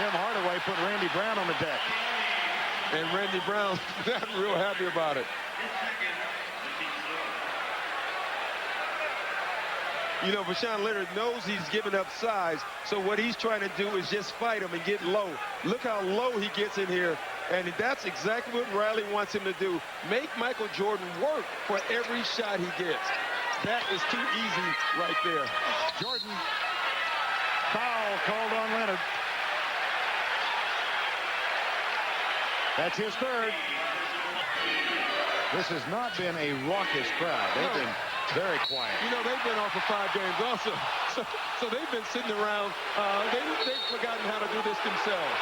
Tim Hardaway put Randy Brown on the deck. And Randy Brown's not real happy about it. You know, Vashawn Leonard knows he's giving up size, so what he's trying to do is just fight him and get low. Look how low he gets in here, and that's exactly what Riley wants him to do. Make Michael Jordan work for every shot he gets. That is too easy right there. Jordan, foul called on Leonard. That's his third. This has not been a raucous crowd. They've been very quiet. You know, they've been off for 5 games also. So they've been sitting around. They've forgotten how to do this themselves.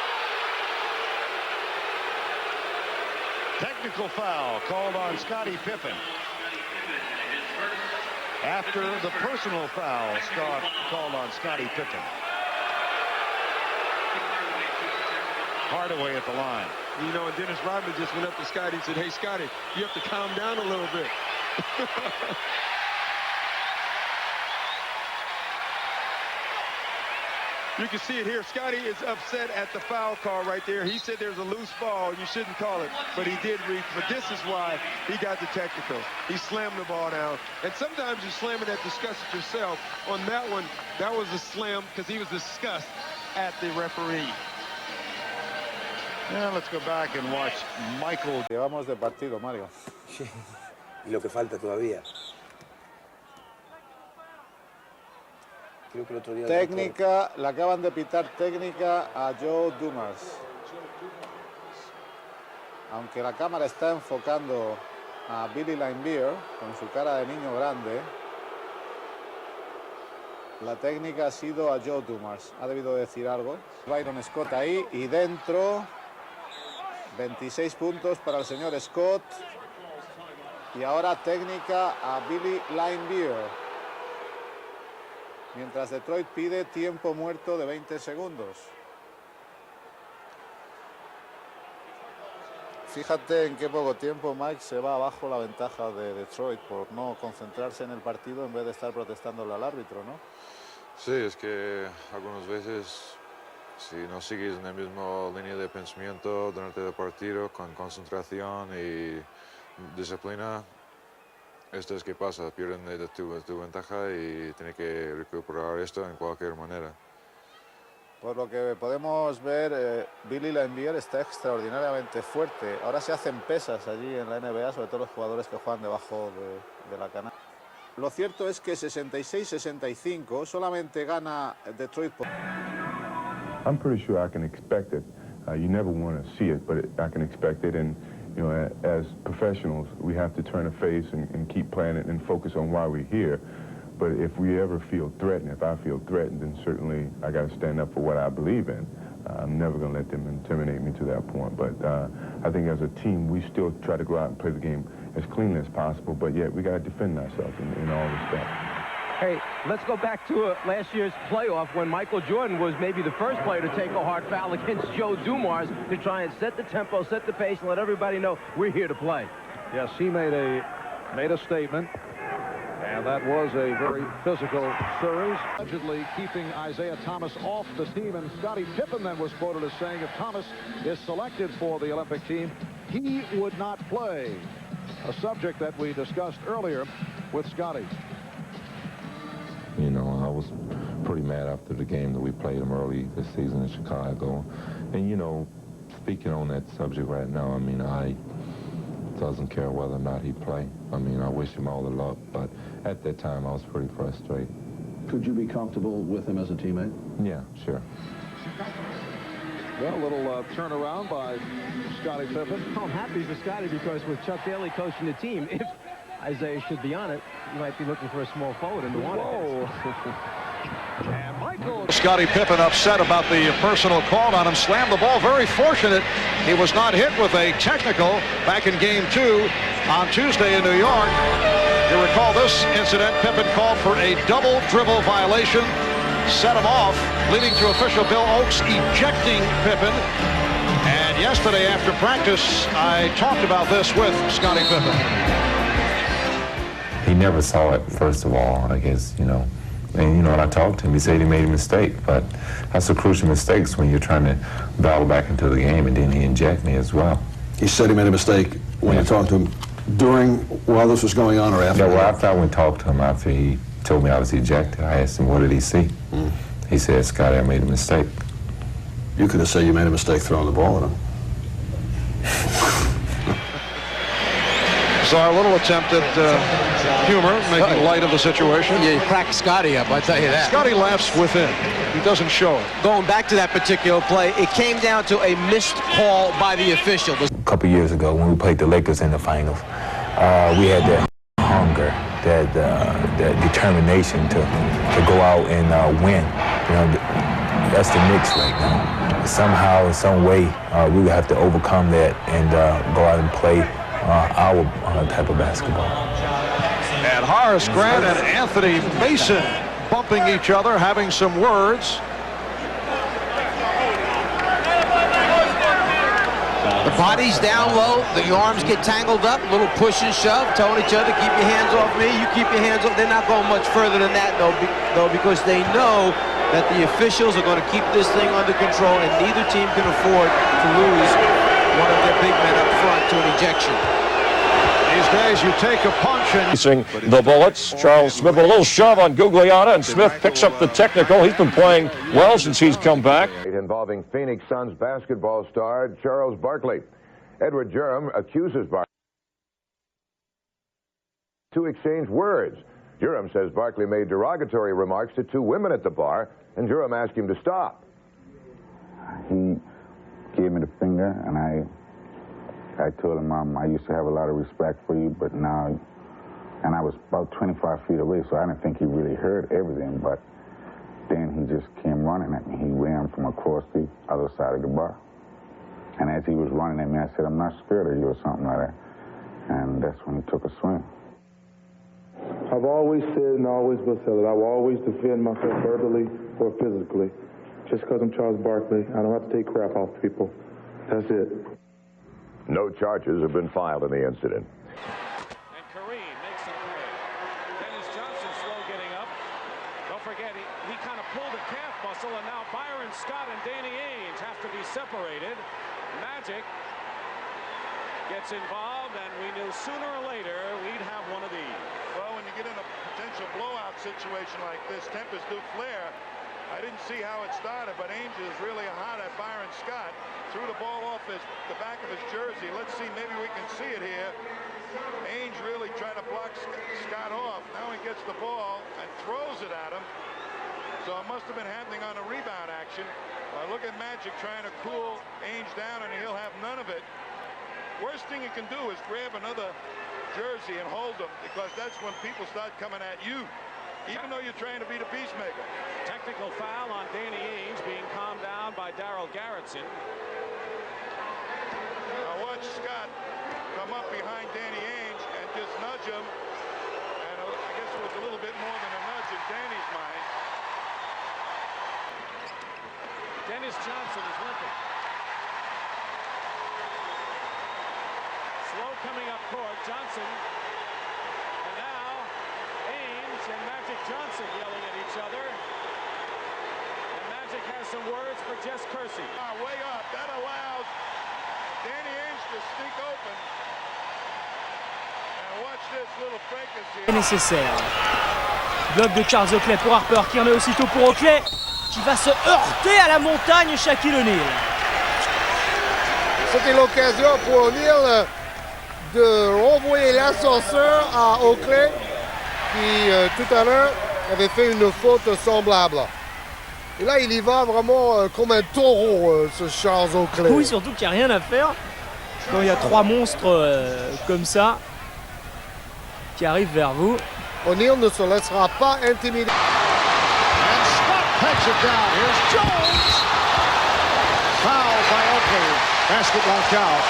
Technical foul called on Scottie Pippen. After the personal foul, Scott called on Scottie Pippen. Hardaway at the line. You know, and Dennis Rodman just went up to Scottie and said, hey, Scottie, you have to calm down a little bit. You can see it here. Scottie is upset at the foul call right there. He said there's a loose ball. You shouldn't call it. But he did reach. But this is why he got the technical. He slammed the ball down. And sometimes you slam it at disgust yourself. On that one, that was a slam because he was disgust at the referee. Yeah, let's go back and watch Michael. Llevamos de partido, Mario. Sí. Y lo que falta todavía. Creo que el otro día Técnica, le acaban de pitar técnica a Joe Dumars. Aunque la cámara está enfocando a Billy Laimbeer con su cara de niño grande, la técnica ha sido a Joe Dumars. Ha debido decir algo. Byron Scott ahí y dentro. 26 puntos para el señor Scott. Y ahora técnica a Billy Laimbeer. Mientras Detroit pide tiempo muerto de 20 segundos. Fíjate en qué poco tiempo Mike se va abajo la ventaja de Detroit por no concentrarse en el partido en vez de estar protestándole al árbitro, ¿no? Sí, es que algunas veces si no sigues en la misma línea de pensamiento durante el partido con concentración y disciplina, esto es que pasa, pierden de tu ventaja y tiene que recuperar esto en cualquier manera. Por lo que podemos ver, Billy Laimbeer está extraordinariamente fuerte. Ahora se hacen pesas allí en la NBA, sobre todo los jugadores que juegan debajo de la canasta. Lo cierto es que 66-65 solamente gana Detroit. I'm pretty sure I can expect it. You never want to see it, but I can expect it. And you know, as professionals, we have to turn a face and keep playing it and focus on why we're here. But if we ever feel threatened, if I feel threatened, then certainly I got to stand up for what I believe in. I'm never going to let them intimidate me to that point. But I think as a team, we still try to go out and play the game as cleanly as possible, but yet we got to defend ourselves in all respects. Hey, let's go back to last year's playoff when Michael Jordan was maybe the first player to take a hard foul against Joe Dumars to try and set the tempo, set the pace, and let everybody know we're here to play. Yes, he made a statement, and that was a very physical series. Allegedly keeping Isaiah Thomas off the team, and Scottie Pippen then was quoted as saying if Thomas is selected for the Olympic team, he would not play. A subject that we discussed earlier with Scottie. You know, I was pretty mad after the game that we played him early this season in Chicago. And, you know, speaking on that subject right now, I mean, I doesn't care whether or not he play. I mean, I wish him all the luck, but at that time I was pretty frustrated. Could you be comfortable with him as a teammate? Yeah, sure. Well, a little turnaround by Scottie Pippen. I'm happy for Scottie because with Chuck Daly coaching the team, if Isaiah should be on it, you might be looking for a small forward in the one. And Michael. Scottie Pippen upset about the personal call on him, slammed the ball. Very fortunate he was not hit with a technical back in Game 2 on Tuesday in New York. You recall this incident, Pippen called for a double dribble violation, set him off, leading to official Bill Oakes ejecting Pippen. And yesterday after practice, I talked about this with Scottie Pippen. He never saw it, first of all. I guess, you know, And, you know, when I talked to him, he said he made a mistake. But that's a crucial mistake when you're trying to battle back into the game, and then he inject me as well. He said he made a mistake when you talked to him while this was going on or after? Yeah, well, after I went and talked to him, after he told me I was ejected, I asked him, what did he see? He said, Scotty, I made a mistake. You could have said you made a mistake throwing the ball at him. So a little attempt at humor, making light of the situation. Yeah, you cracked Scotty up, I tell you that. Scotty laughs within. He doesn't show it. Going back to that particular play, it came down to a missed call by the official. A couple years ago when we played the Lakers in the finals, we had that hunger, that determination to go out and win. You know, that's the Knicks right now. Somehow, in some way, we would have to overcome that and go out and play our type of basketball. And Horace Grant and Anthony Mason bumping each other, having some words. The body's down low, the arms get tangled up, a little push and shove, telling each other, keep your hands off me, you keep your hands off. They're not going much further than that, though, because they know that the officials are going to keep this thing under control, and neither team can afford to lose one of their big men up front to an ejection. These days, you take a punch and... Facing the Bullets, Charles Smith with a little shove on Gugliotta, and Smith picks up the technical. He's been playing well since he's come back. Involving Phoenix Suns basketball star Charles Barkley. Edward Durham accuses Barkley to exchange words. Durham says Barkley made derogatory remarks to two women at the bar, and Durham asked him to stop. He gave me the finger, and I told him, I used to have a lot of respect for you, but now, and I was about 25 feet away, so I didn't think he really heard everything, but then he just came running at me. He ran from across the other side of the bar. And as he was running at me, I said, I'm not scared of you, or something like that. And that's when he took a swing. I've always said and always will say that I will always defend myself verbally or physically. Just because I'm Charles Barkley, I don't have to take crap off people. That's it. No charges have been filed in the incident. And Kareem makes a play. Dennis Johnson slow getting up. Don't forget, he kind of pulled a calf muscle, and now Byron Scott and Danny Ainge have to be separated. Magic gets involved, and we knew sooner or later we'd have one of these. Well, when you get in a potential blowout situation like this, tempers do flare. I didn't see how it started, but Ainge is really hot at Byron Scott. Threw the ball off the back of his jersey. Let's see, maybe we can see it here. Ainge really tried to block Scott off. Now he gets the ball and throws it at him. So it must have been happening on a rebound action. Look at Magic trying to cool Ainge down, and he'll have none of it. Worst thing you can do is grab another jersey and hold them, because that's when people start coming at you, even though you're trying to be the peacemaker. Technical foul on Danny Ainge, being calmed down by Darryl Garrettson. Now watch Scott come up behind Danny Ainge and just nudge him. And I guess it was a little bit more than a nudge in Danny's mind. Dennis Johnson is limping. Slow coming up court, Johnson. And now Ainge and Magic Johnson yelling at each other. And Magic has some words for Jess Kersey. Way up. That allows Danny Ainge to sneak open. And watch this little fracas here. Nécessaire. Bloc de Charles Oakley pour Harper, qui en met aussitôt pour Oakley, qui va se heurter à la montagne Shaquille O'Neal. C'était l'occasion pour O'Neal de renvoyer l'ascenseur à Oakley, qui tout à l'heure avait fait une faute semblable. Et là, il y va vraiment comme un taureau, ce Charles Oakley. Oui, surtout qu'il n'y a rien à faire quand il y a trois monstres comme ça qui arrivent vers vous. O'Neal ne se laissera pas intimider. And Scott pegs it down. Here's Jones. Foul by Oakley. Basket won't count.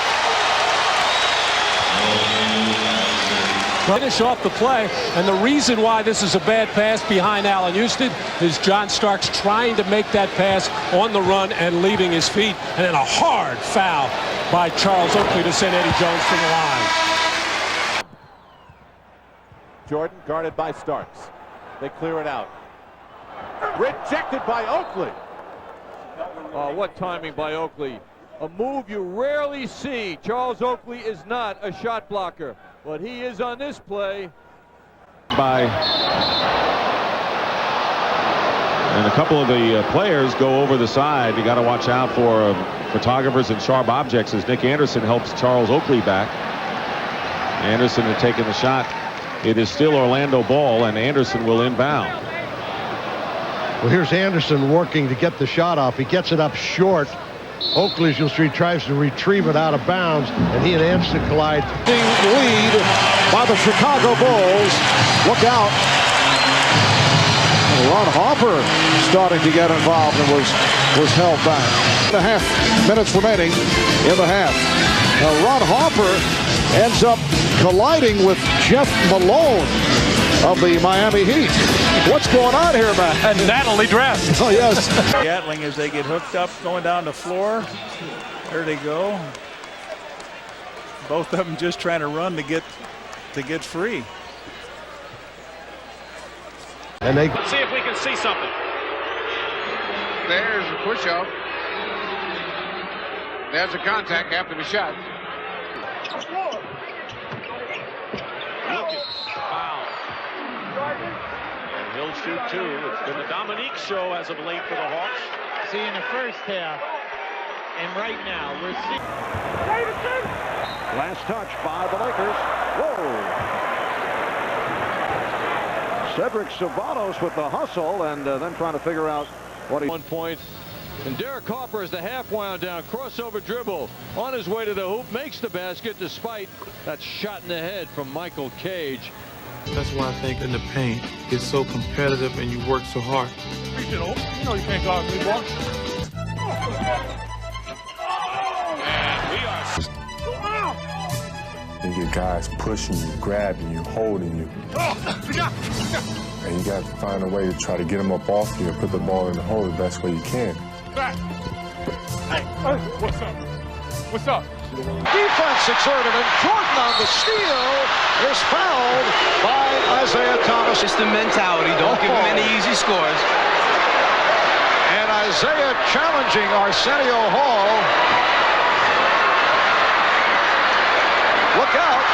Finish off the play, and the reason why this is a bad pass behind Allen Houston is John Starks trying to make that pass on the run and leaving his feet, and then a hard foul by Charles Oakley to send Eddie Jones to the line. Jordan guarded by Starks. They clear it out. Rejected by Oakley. Oh, what timing by Oakley. A move you rarely see. Charles Oakley is not a shot blocker, but he is on this play. And a couple of the players go over the side. You got to watch out for photographers and sharp objects as Nick Anderson helps Charles Oakley back. Anderson had taken the shot. It is still Orlando ball, and Anderson will inbound. Well, here's Anderson working to get the shot off. He gets it up short. Oakley, as you'll see, tries to retrieve it out of bounds, and he and Anderson collide. Lead by the Chicago Bulls. Look out. Ron Harper starting to get involved and was held back. 1.5 minutes remaining in the half. Now Ron Harper ends up colliding with Jeff Malone of the Miami Heat. What's going on here, man? And Natalie dressed. Oh, yes. Gatling as they get hooked up, going down the floor. There they go. Both of them just trying to run to get free. And they Let's see if we can see something. There's a push-up. There's a contact after the shot. Looking. Foul. And he'll shoot two. It's been the Dominique show as of late for the Hawks. See, in the first half, and right now, we're seeing... Last touch by the Lakers. Whoa. Cedric Ceballos with the hustle and then trying to figure out what he... 1 point. And Derek Harper as the half wound down. Crossover dribble. On his way to the hoop. Makes the basket despite that shot in the head from Michael Cage. That's why I think in the paint, it's so competitive and you work so hard. You know you can't go out and ball. You get guys pushing you, grabbing you, holding you. And you got to find a way to try to get them up off you and put the ball in the hole the best way you can. Hey, what's up? What's up? Defense exerted, and Jordan on the steal is fouled by Isaiah Thomas. Just the mentality. Don't give him any easy scores. And Isaiah challenging Arsenio Hall. Look out.